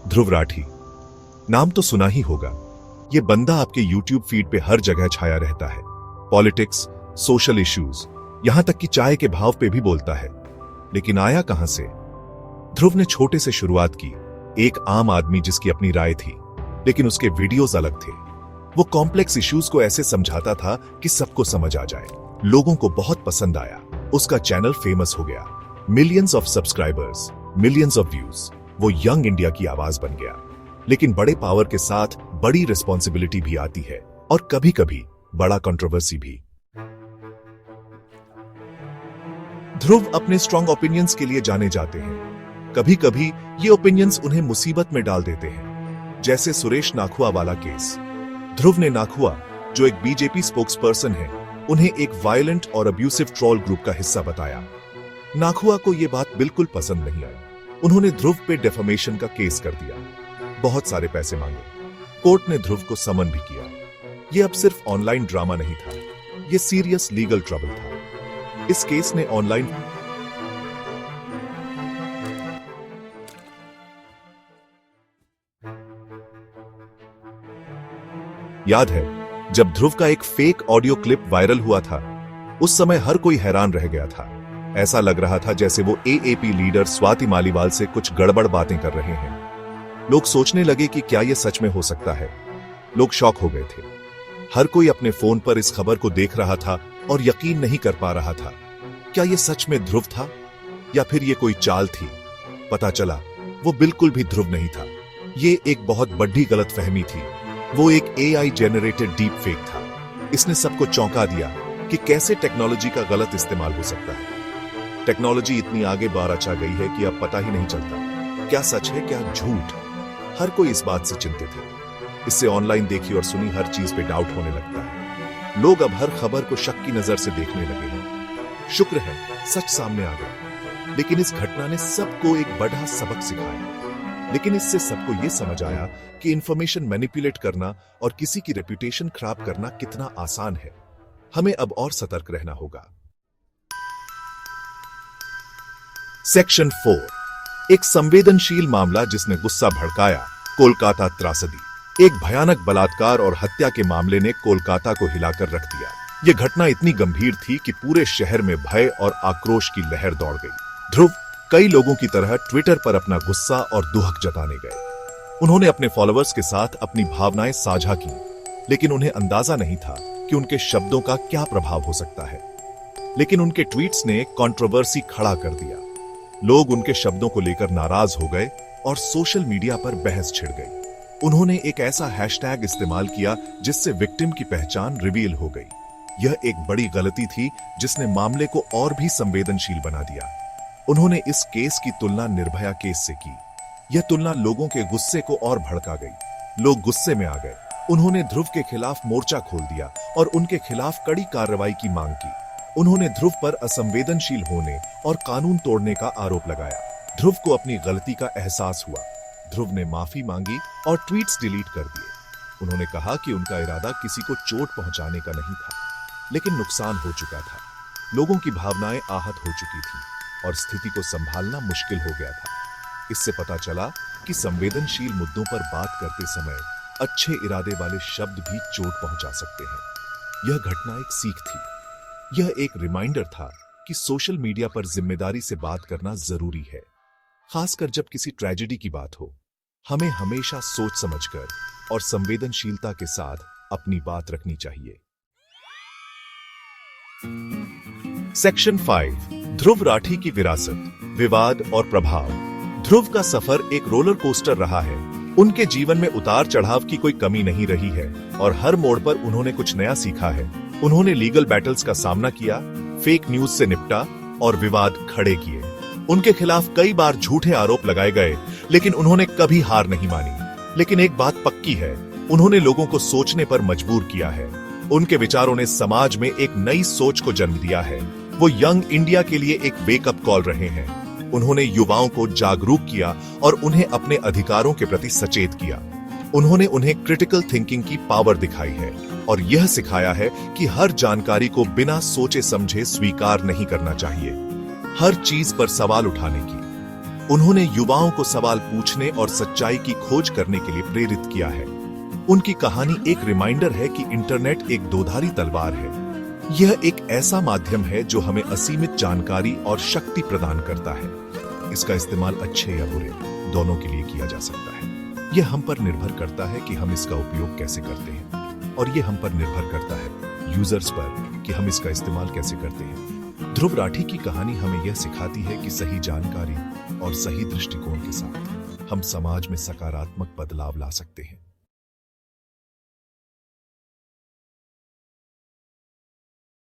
ध्रुव राठी नाम तो सुना ही होगा। ये बंदा आपके YouTube फीड पे हर जगह छाया रहता है। पॉलिटिक्स, सोशल इश्यूज, यहां तक कि चाय के भाव पे भी बोलता है। लेकिन आया कहां से? ध्रुव ने छोटे से शुरुआत की, एक आम आदमी जिसकी अपनी राय थी, लेकिन उसके वीडियोस अलग थे। वो कॉम्प्लेक्स इश्यूज को ऐसे समझाता था कि सबको समझ आ जाए। लोगों को बहुत पसंद आया। उसका चैनल फेमस हो गया। Millions of subscribers, millions of views. वो यंग इंडिया की आवाज बन गया। लेकिन बड़े पावर के साथ बड़ी रिस्पॉन्सिबिलिटी भी आती है, और कभी कभी बड़ा कंट्रोवर्सी भी। ध्रुव अपने स्ट्रॉन्ग ओपिनियंस के लिए जाने जाते हैं। कभी कभी ये ओपिनियंस उन्हें मुसीबत में डाल देते हैं, जैसे सुरेश नाखुआ वाला केस। ध्रुव ने नाखुआ, जो एक बीजेपी स्पोक्सपर्सन है, उन्हें एक वायलेंट और अब्यूसिव ट्रोल ग्रुप का हिस्सा बताया। नाखुआ को यह बात बिल्कुल पसंद नहीं आई। उन्होंने ध्रुव पे डेफेमेशन का केस कर दिया। बहुत सारे पैसे मांगे। कोर्ट ने ध्रुव को समन भी किया। यह अब सिर्फ ऑनलाइन ड्रामा नहीं था, यह सीरियस लीगल ट्रबल था। इस केस ने ऑनलाइन याद है जब ध्रुव का एक फेक ऑडियो क्लिप वायरल हुआ था? उस समय हर कोई हैरान रह गया था। ऐसा लग रहा था जैसे वो एएपी लीडर स्वाति मालीवाल से कुछ गड़बड़ बातें कर रहे हैं। लोग सोचने लगे कि क्या यह सच में हो सकता है। लोग शॉक हो गए थे। हर कोई अपने फोन पर इस खबर को देख रहा था और यकीन नहीं कर पा रहा था। क्या यह सच में ध्रुव था या फिर यह कोई चाल थी? पता चला वो बिल्कुल भी ध्रुव नहीं था। ये एक बहुत बड़ी गलतफहमी थी। वो एक एआई जेनरेटेड डीप फेक था। इसने सबको चौंका दिया कि कैसे टेक्नोलॉजी का गलत इस्तेमाल हो सकता है। टेक्नोलॉजी इतनी आगे बार अच्छा गई है कि अब पता ही नहीं चलता क्या सच है क्या झूठ। हर कोई इस बात से चिंतित है। इससे ऑनलाइन देखी और सुनी हर चीज पे डाउट होने लगता है। लोग अब हर खबर को शक की नजर से देखने लगे हैं। शुक्र है सच सामने आ गया। लेकिन इस घटना ने सबको एक बड़ा सबक सिखाया। लेकिन इससे सबको यह समझ आया कि इंफॉर्मेशन मैनिपुलेट करना और किसी की रेपुटेशन खराब करना कितना आसान है। हमें अब और सतर्क रहना होगा। सेक्शन 4, एक संवेदनशील मामला जिसने गुस्सा भड़काया। कोलकाता त्रासदी। एक भयानक बलात्कार और हत्या के मामले ने कोलकाता को हिलाकर रख दिया। यह घटना इतनी गंभीर थी कि पूरे शहर में भय और आक्रोश की लहर दौड़ गई। ध्रुव कई लोगों की तरह ट्विटर पर अपना गुस्सा और दुहक जताने गए। उन्होंने अपने फॉलोअर्स के साथ अपनी भावनाएं साझा की, लेकिन उन्हें अंदाजा नहीं था कि उनके शब्दों का क्या प्रभाव हो सकता है। लेकिन उनके ट्वीट्स ने कंट्रोवर्सी खड़ा कर दिया। लोग उनके शब्दों को लेकर नाराज हो गए और सोशल मीडिया पर बहस छिड़ गई। उन्होंने एक ऐसा हैशटैग इस्तेमाल किया जिससे विक्टिम की पहचान रिवील हो गई। यह एक बड़ी गलती थी जिसने मामले को और भी संवेदनशील बना दिया। उन्होंने इस केस की तुलना निर्भया केस से की। यह तुलना लोगों के गुस्से को और भड़का गई। लोग गुस्से में आ गए। उन्होंने ध्रुव के खिलाफ मोर्चा खोल दिया और उनके खिलाफ कड़ी कार्रवाई की मांग की। उन्होंने ध्रुव पर असंवेदनशील होने और कानून तोड़ने का आरोप लगाया। ध्रुव को अपनी गलती का एहसास हुआ। ध्रुव ने माफी मांगी और ट्वीट्स डिलीट कर दिए। उन्होंने कहा कि उनका इरादा किसी को चोट पहुंचाने का नहीं था, लेकिन नुकसान हो चुका था। लोगों की भावनाएं आहत हो चुकी थी और स्थिति को संभालना मुश्किल हो गया था। इससे पता चला कि संवेदनशील मुद्दों पर बात करते समय अच्छे इरादे वाले शब्द भी चोट पहुंचा सकते हैं। यह घटना एक सीख थी। यह एक रिमाइंडर था कि सोशल मीडिया पर जिम्मेदारी से बात करना जरूरी है, खासकर जब किसी ट्रेजेडी की बात हो। हमें हमेशा सोच समझकर और संवेदनशीलता के साथ अपनी बात रखनी चाहिए। सेक्शन 5, ध्रुव राठी की विरासत, विवाद और प्रभाव। ध्रुव का सफर एक रोलर कोस्टर रहा है। उनके जीवन में उतार चढ़ाव की कोई कमी नहीं रही है और हर मोड़ पर उन्होंने कुछ नया सीखा है। उन्होंने लीगल बैटल्स का सामना किया, फेक न्यूज से निपटा और विवाद खड़े किए। उनके खिलाफ कई बार झूठे आरोप लगाए गए, लेकिन उन्होंने कभी हार नहीं मानी। लेकिन एक बात पक्की है, उन्होंने लोगों को सोचने पर मजबूर किया है। उनके विचारों ने समाज में एक नई सोच को जन्म दिया है। वो यंग इंडिया के लिए एक वेकअप कॉल रहे हैं। उन्होंने युवाओं को जागरूक किया और उन्हें अपने अधिकारों के प्रति सचेत किया। उन्होंने उन्हें क्रिटिकल थिंकिंग की पावर दिखाई है और यह सिखाया है कि हर जानकारी को बिना सोचे समझे स्वीकार नहीं करना चाहिए। हर चीज पर सवाल उठाने की, उन्होंने युवाओं को सवाल पूछने और सच्चाई की खोज करने के लिए प्रेरित किया है। उनकी कहानी एक रिमाइंडर है कि इंटरनेट एक दोधारी तलवार है। यह एक ऐसा माध्यम है जो हमें असीमित जानकारी और शक्ति प्रदान करता है। इसका इस्तेमाल अच्छे या बुरे दोनों के लिए किया जा सकता है। यह हम पर निर्भर करता है कि हम इसका उपयोग कैसे करते हैं, और यह हम पर निर्भर करता है यूजर्स पर कि हम इसका इस्तेमाल कैसे करते हैं। ध्रुव राठी की कहानी हमें यह सिखाती है कि सही जानकारी और सही दृष्टिकोण के साथ हम समाज में सकारात्मक बदलाव ला सकते हैं।